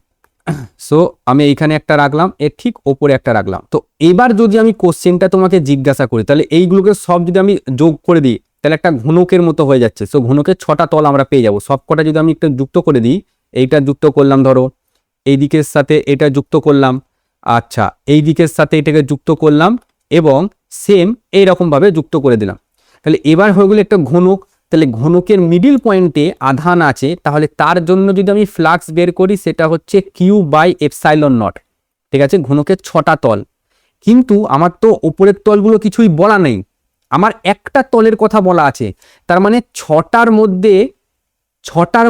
সো আমি এইখানে একটা রাখলাম, এর ঠিক ওপরে একটা রাখলাম। তো এবার যদি আমি কোশ্চেনটা তোমাকে জিজ্ঞাসা করি, তাহলে এইগুলোকে সব যদি আমি যোগ করে দিই তাহলে একটা ঘনকের মতো হয়ে যাচ্ছে। সো ঘনকের 6টা তল আমরা পেয়ে যাবো। সব কটা যদি আমি একটু যুক্ত করে দিই, এইটা যুক্ত করলাম ধরো, এই দিকের সাথে এটা যুক্ত করলাম, আচ্ছা এই দিকের সাথে এটাকে যুক্ত করলাম এবং সেম এইরকমভাবে যুক্ত করে দিলাম। তাহলে এবার হয়ে গেলো একটা ঘনক। তাহলে ঘনকের মিডিল পয়েন্টে আধান আছে, তাহলে তার জন্য যদি আমি ফ্লাক্স বের করি সেটা হচ্ছে Q/ε0, ঠিক আছে। ঘনকের 6টা তল, কিন্তু আমার তো উপরের তলগুলো কিছুই বলা নেই, আমার একটা তলের কথা বলা আছে। তার মানে 6টার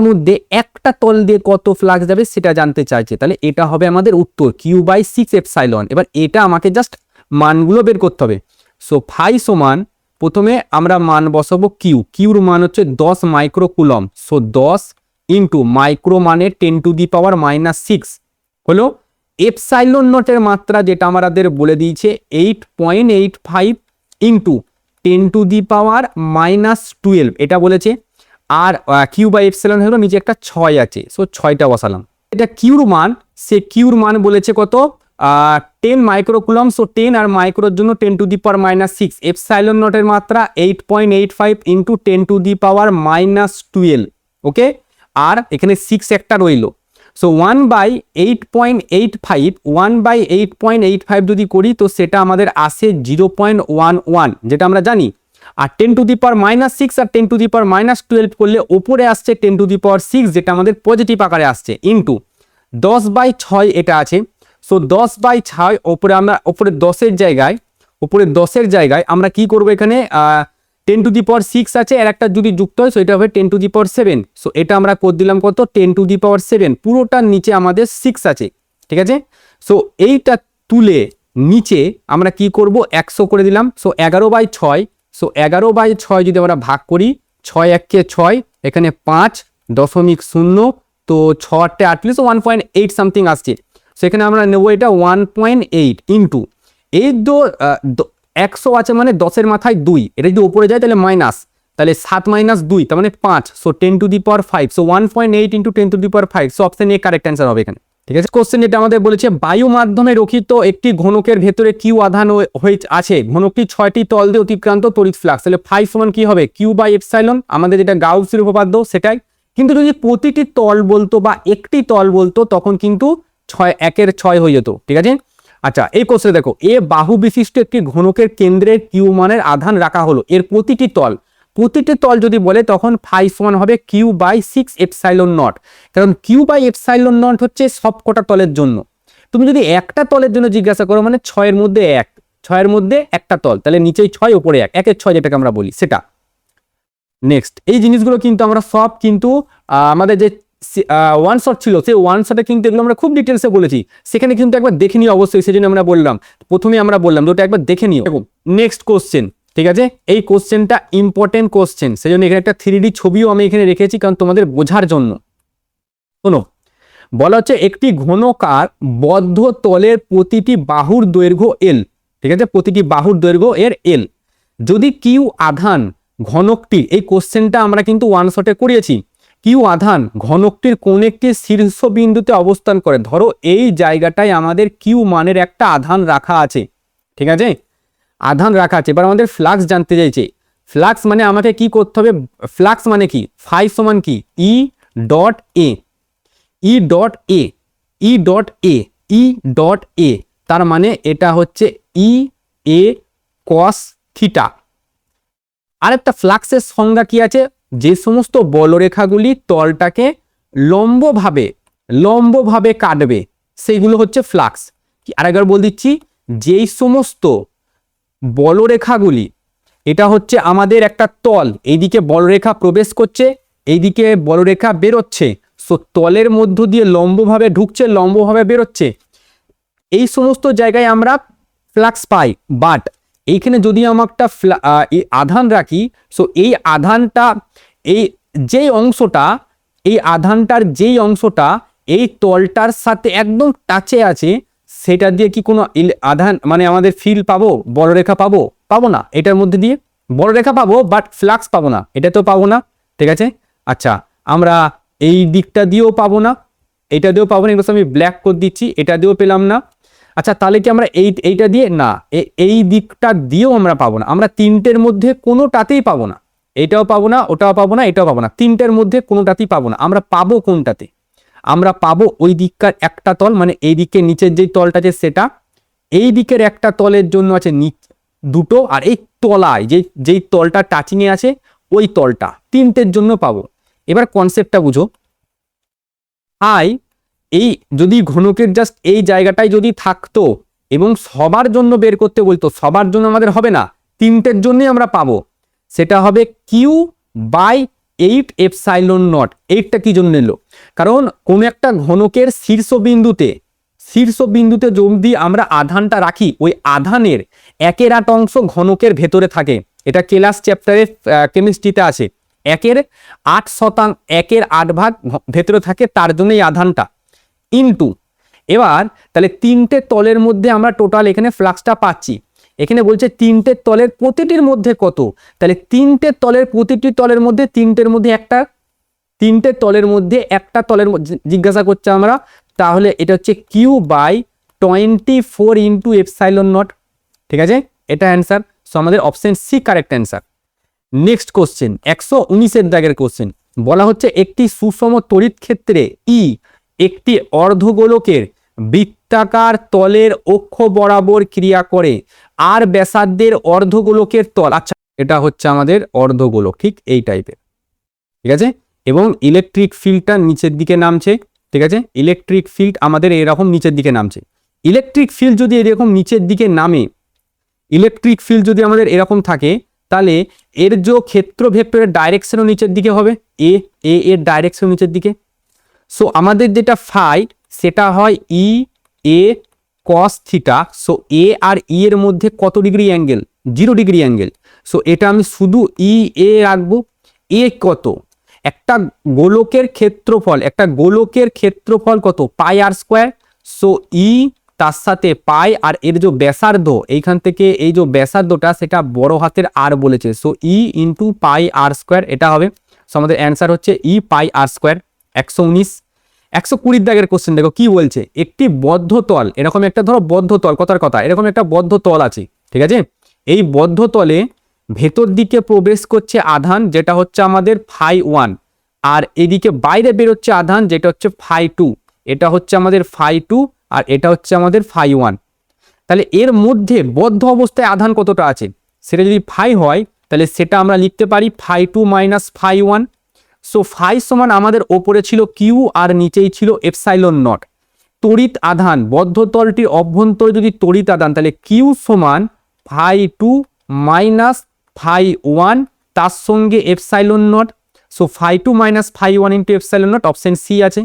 মধ্যে একটা তল দিয়ে কত ফ্লাক্স যাবে সেটা জানতে চাইছে। তাহলে এটা হবে আমাদের উত্তর Q/6ε। এবার এটা আমাকে জাস্ট মানগুলো বের করতে হবে। সো ফাই সমান, প্রথমে আমরা মান বসাবো কিউর মান হচ্ছে 10 মাইক্রোকুলম। সো 10 ইন্টু মাইক্রো মানে 10⁻⁻6 হলো এপসাইলন নটের মাত্রা, যেটা আমাদের বলে দিয়েছে 8.85 ইন্টু 10⁻⁻12 এটা বলেছে। আর Q/ε হলো নিচে একটা 6 আছে, সো 6টা বসালাম। এটা কিউর মান, সে কিউর মান বলেছে কত 10 মাইক্রোকুলম। সো 10 আর মাইক্রোর জন্য 10⁻⁻6, এপসাইলন নটের মাত্রা 8.85 ইন্টু 10⁻⁻12, ওকে। আর এখানে 6 একটা রইল। সো 1/8.85 যদি করি তো সেটা আমাদের আসে 0.11, যেটা আমরা জানি। আর 10⁻⁻6 আর 10⁻⁻12 করলে ওপরে আসছে 10⁻6, যেটা আমাদের পজিটিভ আকারে আসছে, ইন্টু 10/6 এটা আছে। সো 10/6 ওপরে আমরা ওপরে 10-এর জায়গায় আমরা কি করব, এখানে 10⁻6 আছে, আর একটা যদি যুক্ত হয় সো এটা হবে 10⁻7। সো এটা আমরা করে দিলাম কত 10⁻7, পুরোটার নিচে আমাদের 6 আছে, ঠিক আছে। সো এইটা তুলে নিচে আমরা কি করব 100 করে দিলাম। সো 11/6, সো 11/6 যদি আমরা ভাগ করি, 6 1 6, এখানে 5.0, তো 6 8 1.8 সামথিং আসছে। সেখানে আমরা নেব এটা 1.8 ইন্টু এই 100 আছে মানে 10-এর মাথায় 2, এটা যদি উপরে যায় তাহলে মাইনাস, তাহলে 7 - 2 তার মানে 5। So 10⁵, so 1.8 into 10⁵। So option A correct answer হবে এখানে, ঠিক আছে। কোশ্চেন যেটা আমাদের বলেছে, বায়ু মাধ্যমে রক্ষিত একটি ঘনকের ভেতরে কিউ আধান আছে, ঘনকটি 6টি তল দিয়ে অতিক্রান্ত তড়িৎ ফ্লাক্স। তাহলে ফাই সমান কি হবে Q/ε, আমাদের যেটা গাউসের উপপাদ্য সেটাই। কিন্তু যদি প্রতিটি তল বলতো বা একটি তল বলতো তখন কিন্তু 1/6 হয়ে যেত, ঠিক আছে। আচ্ছা এই কোশ্চেনে দেখো, এ বাহু বিশিষ্ট একটি ঘনকের কেন্দ্রের কিউ মানের আধান রাখা হলো, এর প্রতিটি তল যদি বলে তখন ফাই সমান হবে Q/6ε0, কারণ Q/ε0 হচ্ছে সবকটা তলের জন্য। তুমি যদি একটা তলের জন্য জিজ্ঞাসা করো মানে 6-এর মধ্যে 1, 6-এর মধ্যে একটা তল, তাহলে নিচেই 6 উপরে 1, 1 6 যেটাকে আমরা বলি সেটা। নেক্সট এই জিনিসগুলো কিন্তু আমরা সব কিন্তু আমাদের যে ওয়ান শট ছিল সেই ওয়ান শটে কিন্তু এগুলো আমরা খুব ডিটেলসে বলেছি, সেখানে কিন্তু একবার দেখে নিও অবশ্যই, সেজন্য আমরা বললাম প্রথমে আমরা বললাম দুটো একবার দেখে নিও। নেক্সট কোশ্চেন, ঠিক আছে, এই কোশ্চেনটা ইম্পর্টেন্ট কোশ্চেন, সেজন্য এখানে একটা 3D ছবিও আমি এখানে রেখেছি কারণ তোমাদের বোঝার জন্য। শোনো, বলা হচ্ছে একটি ঘনকার বদ্ধ তলের প্রতিটি বাহুর দৈর্ঘ্য L, ঠিক আছে, প্রতিটি বাহুর দৈর্ঘ্য এর L, যদি কিউ আধান ঘনকটির, এই কোশ্চেনটা আমরা কিন্তু ওয়ান শটে করিয়েছি, কিউ আধান ঘনকটির কোন একটি শীর্ষবিন্দুতে অবস্থান করে। ধরো এই জায়গাটায় আমাদের কিউ মানের একটা আধান রাখা আছে, ঠিক আছে, আধান রাখা আছে। এবার আমাদের ফ্লাক্স জানতে চাইছে। ফ্লাক্স মানে আমাকে কি করতে হবে, ফ্লাক্স মানে কি, ফাই সমান কি E.A, তার মানে এটা হচ্ছে E.A cos থিটা। আরেকটা ফ্লাক্সের সংজ্ঞা কি আছে, যে সমস্ত বলরেখাগুলি তলটাকে লম্বভাবে কাটবে সেইগুলো হচ্ছে ফ্লাক্স। আরেকবার বল দিচ্ছি, যেই সমস্ত বলরেখাগুলি, এটা হচ্ছে আমাদের একটা তল, এইদিকে বলরেখা প্রবেশ করছে, এইদিকে বলরেখা বেরোচ্ছে। সো তলের মধ্য দিয়ে লম্বভাবে ঢুকছে, লম্বভাবে বেরোচ্ছে, এই সমস্ত জায়গায় আমরা ফ্লাক্স পাই। বাট এইখানে যদি আমরা একটা আধান রাখি, সো এই আধানটা, এই যেই অংশটা, এই আধানটার যেই অংশটা এই তলটার সাথে একদম টাচে আছে, সেটা দিয়ে কি কোনো আধান মানে আমাদের ফিল পাবো, বলরেখা পাবো? পাবো না। এটার মধ্যে দিয়ে বলরেখা পাবো বাট ফ্লাক্স পাবো না, এটা তো পাবো না। ঠিক আছে, আচ্ছা আমরা এই দিকটা দিয়েও পাবো না, এটা দিয়েও পাবো না, এগুলো আমি ব্ল্যাক করে দিচ্ছি, এটা দিয়েও পেলাম না। আচ্ছা তাহলে কি আমরা এইটা দিয়ে না, এই দিকটা দিয়েও আমরা পাবো না, আমরা তিনটের মধ্যে কোনোটাতেই পাবো না, এটাও পাবো না, ওটাও পাবো না, এটাও পাবো না, তিনটের মধ্যে কোনোটাতেই পাবো না। আমরা পাবো কোনটাতে? আমরা পাবো ওই দিককার একটা তল, মানে এই দিকে নিচের যেই তলটা আছে সেটা, এই দিকের একটা তলের জন্য আছে দুটো, আর এই তলায় যেই তলটা টাচিং এ আছে ওই তলটা, তিনটের জন্য পাবো। এবার কনসেপ্টটা বুঝো, এই যদি ঘনকের জাস্ট এই জায়গাটাই যদি থাকতো এবং সবার জন্য বের করতে বলতো, সবার জন্য আমাদের হবে না, তিনটের জন্যই আমরা পাবো, সেটা হবে কিউ বাই 8 এপসাইলন নট। 8টা কি জন্য নিল? কারণ কোন একটা ঘনকের শীর্ষবিন্দুতে যদি আমরা আধানটা রাখি, ওই আধানের 1/8 অংশ ঘনকের ভেতরে থাকে। এটা ক্লাস চ্যাপ্টারে কেমিস্ট্রিতে আছে, 1/8 ভাগ ভেতরে থাকে, তার জন্য এই আধানটা ইনটু। এবার তাহলে তিনটে তলের মধ্যে আমরা টোটাল এখানে ফ্লাক্সটা পাচ্ছি। এখানে বলছে তিনটে তলের প্রতিটির মধ্যে কত, তাহলে তিনটে তলের প্রতিটি তলের মধ্যে তিনটের মধ্যে একটা, তিনটে তলের মধ্যে একটা তলের জিজ্ঞাসা করছে আমরা, তাহলে এটা হচ্ছে Q by 24 into epsilon naught. ঠিক আছে, এটা অ্যান্সার। সো আমাদের option C correct answer. Next question 119 দাগের কোশ্চেন, বলা হচ্ছে একটি সুষম তড়িৎ ক্ষেত্রে ই একটি অর্ধগোলকের বৃত্তাকার তলের অক্ষ বরাবর ক্রিয়া করে আর ব্যাসার্ধের অর্ধগোলকের তল, আচ্ছা এটা হচ্ছে আমাদের অর্ধগোলক, ঠিক এই টাইপের। ঠিক আছে, এবং ইলেকট্রিক ফিল্ডটা নিচের দিকে নামছে। ঠিক আছে, ইলেকট্রিক ফিল্ড আমাদের এরকম নিচের দিকে নামছে। ইলেকট্রিক ফিল্ড যদি এরকম নিচের দিকে নামে, ইলেকট্রিক ফিল্ড যদি আমাদের এরকম থাকে, তাহলে এর যে ক্ষেত্র ভেক্টরের ডাইরেকশনও নিচের দিকে হবে, এর ডাইরেকশন নিচের দিকে। সো আমাদের যেটা ফাই সেটা হয় ই এ কস থিটা। সো এ আর ই এর মধ্যে কত degree angle? 0 degree angle. So এটা আমি শুধু ই এ রাখবো। এ কত? একটা গোলকের ক্ষেত্রফল কত? পাই আর স্কোয়ার। সো ই তার সাথে পাই, আর এর যে ব্যাসার্ধ, এইখান থেকে এই যে ব্যাসার্ধটা সেটা বড় হাতের আর বলেছে, সো ই ইন্টু পাই আর স্কোয়ার, এটা হবে। সো আমাদের অ্যান্সার হচ্ছে ই পাই আর স্কোয়ার। 119 120 দাগের কোশ্চেন দেখো কি বলছে, একটি বদ্ধ তল, এরকম একটা ধরো বদ্ধ তল, কথার কথা এরকম একটা বদ্ধ তল আছে। ঠিক আছে, এই বদ্ধ তলে ভেতর দিকে প্রবেশ করছে আধান, যেটা হচ্ছে আমাদের ফাই 1, আর এদিকে বাইরে বেরোচ্ছে আধান, যেটা হচ্ছে ফাই 2। এটা হচ্ছে আমাদের ফাই 2 আর এটা হচ্ছে আমাদের ফাই 1। তাহলে এর মধ্যে বদ্ধ অবস্থায় আধান কতটা আছে? সেটা যদি ফাই হয় তাহলে সেটা আমরা লিখতে পারি phi 2 minus phi 1। So phi সমান আমাদের ওপরে ছিল কিউ আর নিচেই ছিল এপসাইলন নট। তড়িৎ আধান বদ্ধ তলটির অভ্যন্তরে যদি তড়িৎ আধান, তাহলে কিউ সমান ফাই 2 মাইনাস ফাই 1 তার সঙ্গে epsilon naught. So phi 2 minus phi 1 into epsilon naught, option C আছে।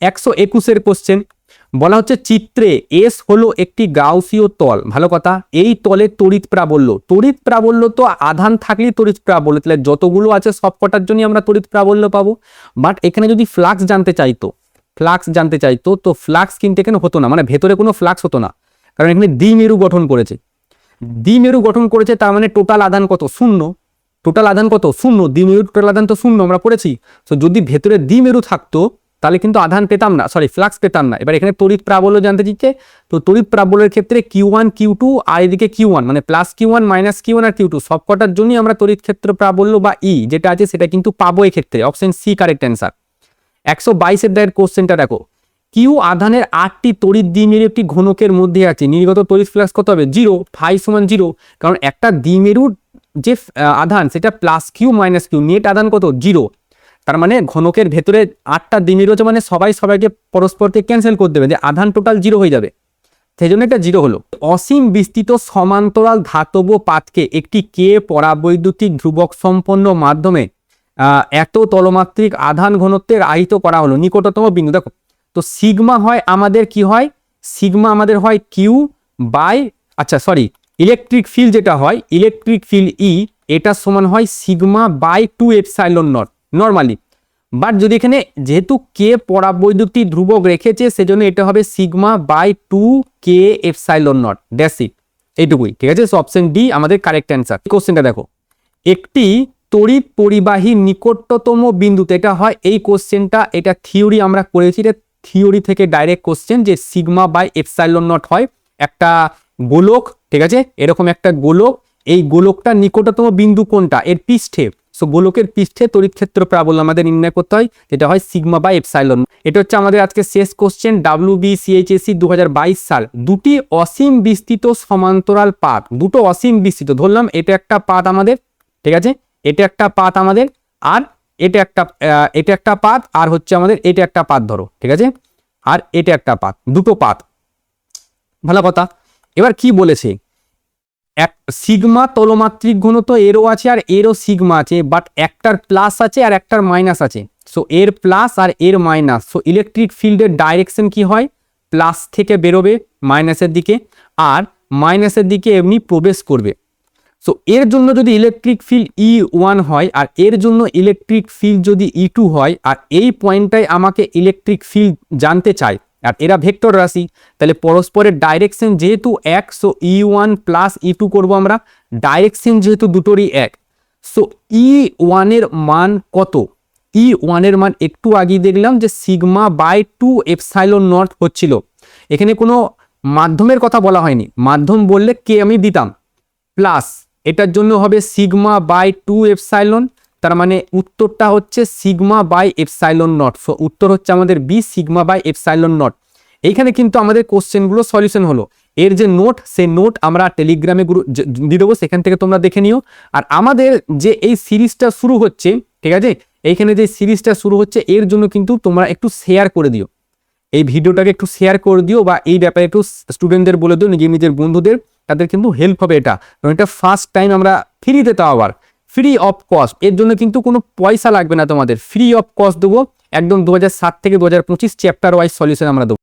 121 কোশ্চেন, বলা হচ্ছে চিত্রে এস হলো একটি গাউসীয় তল। ভালো কথা, এই তলে তড়িৎ প্রাবল্য, তো আধান থাকলেই তড়িৎ প্রাবল্য, তাহলে যতগুলো আছে সবকটার জন্য আমরা তড়িৎ প্রাবল্য পাবো। বাট এখানে যদি ফ্লাক্স জানতে চাইতো, তো ফ্লাক্স কিন্তু এখানে হতো না, মানে ভেতরে কোনো ফ্লাক্স হতো না, কারণ এখানে দ্বিমেরু গঠন করেছে, তার মানে টোটাল আধান কত? শূন্য। দ্বিমেরু টোটাল আধান তো শূন্য, আমরা পড়েছি। তো যদি ভেতরে দ্বিমেরু থাকতো তাহলে কিন্তু আধান পেতাম না, ফ্লাক্স পেতাম না। এবার এখানে তড়িৎ প্রাবল্য জানতে দিচ্ছে, তো তড়িৎ প্রাবল্যের ক্ষেত্রে Q1 Q2 আর এদিকে Q1, মানে প্লাস Q1 মাইনাস Q1 আর Q2 সবকটার জন্যই আমরা তড়িৎ ক্ষেত্র প্রাবল্য বা ই যেটা আছে সেটা কিন্তু পাবো এই ক্ষেত্রে। Option C correct answer. 122 দাগের কোশ্চেনটা দেখো, কিউ আধানের 8টি তড়িৎ দ্বিমেরু একটি ঘনকের মধ্যে আছে, নির্গত তড়িৎ ফ্লাক্স কত হবে? 0। ফাই সমান 0, কারণ একটা দ্বিমেরুর যে আধান সেটা plus Q minus Q, net আধান কত? 0। তার মানে ঘনকের ভেতরে 8টা দ্বিমেরু আছে, মানে সবাইকে পরস্পরকে ক্যান্সেল করে দেবে, যে আধান টোটাল 0 হয়ে যাবে। সেজন্য এটা 0 হলো। অসীম বিস্তৃত সমান্তরাল ধাতব পাতকে একটি কে পরাবৈদ্যুতিক ধ্রুবক সম্পন্ন মাধ্যমে এত তলমাত্রিক আধান ঘনত্বের আহিত করা হলো নিকটতম বিন্দু। দেখো তো সিগমা হয় আমাদের কি হয়, সিগমা আমাদের হয় কিউ বাই, আচ্ছা সরি, ইলেকট্রিক ফিল্ড যেটা হয় ইলেকট্রিক ফিল্ড ই, এটা সমান হয় sigma by 2 epsilon naught normally. But যদি এখানে যেহেতু কে পরাবৈদ্যুতিক ধ্রুবক রেখেছে সেজন্য এটা হবে sigma by 2 K epsilon naught, that's it, এইটুকুই, ঠিক আছে। সো অপশন ডি আমাদের কারেক্ট অ্যান্সার। কোশ্চেনটা দেখো, একটি তড়িৎ পরিবাহী নিকটতম বিন্দুতে, এটা হয় এই কোশ্চেনটা, এটা থিওরি আমরা করেছি, এটা থিওরি থেকে ডাইরেক্ট কোশ্চেন যে সিগমা বাই এপসাইলন নট হয় একটা গোলক, ঠিক আছে, এরকম একটা গোলক, এই গোলকটা নিকটতম বিন্দু কোনটা, এর পৃষ্ঠে। সো গোলকের পৃষ্ঠে তড়িৎ ক্ষেত্র প্রাবল্য আমাদের নির্ণয় করতে হয়, যেটা হয় সিগমা বাই এপসাইলন। এটা হচ্ছে আমাদের আজকে শেষ কোশ্চেন, WBCHSC 2022 সাল। দুটি অসীম বিস্তৃত সমান্তরাল পাত, দুটো অসীম বিস্তৃত, ধরলাম এটা একটা পাত আমাদের, ঠিক আছে, এটা একটা পাত আমাদের, আর এটা একটা পাত, আর হচ্ছে আমাদের এটা একটা পাত ধরো, ঠিক আছে, আর এটা একটা পাত, দুটো পাত, ভালো কথা। এবার কি বলেছে, এক সিগমা তলমাত্রিক ঘনত্ব এরও আছে আর এরও সিগমা আছে, বাট একটার প্লাস আছে আর একটার মাইনাস আছে। সো এর প্লাস আর এর মাইনাস, সো ইলেকট্রিক ফিল্ডের ডাইরেকশন কি হয়, প্লাস থেকে বেরোবে মাইনাসের দিকে, আর মাইনাসের দিকে এমনি প্রবেশ করবে। সো এর জন্য যদি ইলেকট্রিক ফিল্ড E1 হয় আর এর জন্য ইলেকট্রিক ফিল্ড যদি E2 হয়, আর এই পয়েন্টটাই আমাকে ইলেকট্রিক ফিল্ড জানতে চাই, আর এরা ভেক্টর রাশি, তাহলে পরস্পরের ডাইরেকশন যেহেতু এক, সো E1 প্লাস E2 করবো আমরা, ডাইরেকশন যেহেতু দুটোরই এক, সো E1 এর মান কত, E1 এর মান একটু আগে দেখলাম যে সিগমা বাই 2 এপসাইলন নট হচ্ছিল, এখানে কোনো মাধ্যমের কথা বলা হয়নি, মাধ্যম বললে কে আমি দিতাম, প্লাস এটার জন্য হবে সিগমা বাই 2 এপসাইলন, তার মানে উত্তরটা হচ্ছে sigma by epsilon naught. So উত্তর হচ্ছে আমাদের B, sigma by epsilon naught. এইখানে কিন্তু আমাদের কোশ্চেনগুলো সলিউশন হলো, এর যে নোট সেই নোট আমরা টেলিগ্রামে দিয়ে দেবো, সেখান থেকে তোমরা দেখে নিও। আর আমাদের যে এই সিরিজটা শুরু হচ্ছে, ঠিক আছে, এইখানে যে সিরিজটা শুরু হচ্ছে এর জন্য কিন্তু তোমরা একটু শেয়ার করে দিও, এই ভিডিওটাকে একটু শেয়ার করে দিও, বা এই ব্যাপারে একটু স্টুডেন্টদের বলে দিও, নিজের বন্ধুদের, তাদের কিন্তু হেল্প হবে এটা, কারণ এটা ফার্স্ট টাইম আমরা ফ্রিতে, তাও আবার ফ্রি অফ কস্ট, এর জন্য কিন্তু কোনো পয়সা লাগবে না তোমাদের, ফ্রি অফ কস্ট দেবো একদম 2007 থেকে 2025 চ্যাপ্টার ওয়াইজ সলিউশন আমরা দেবো।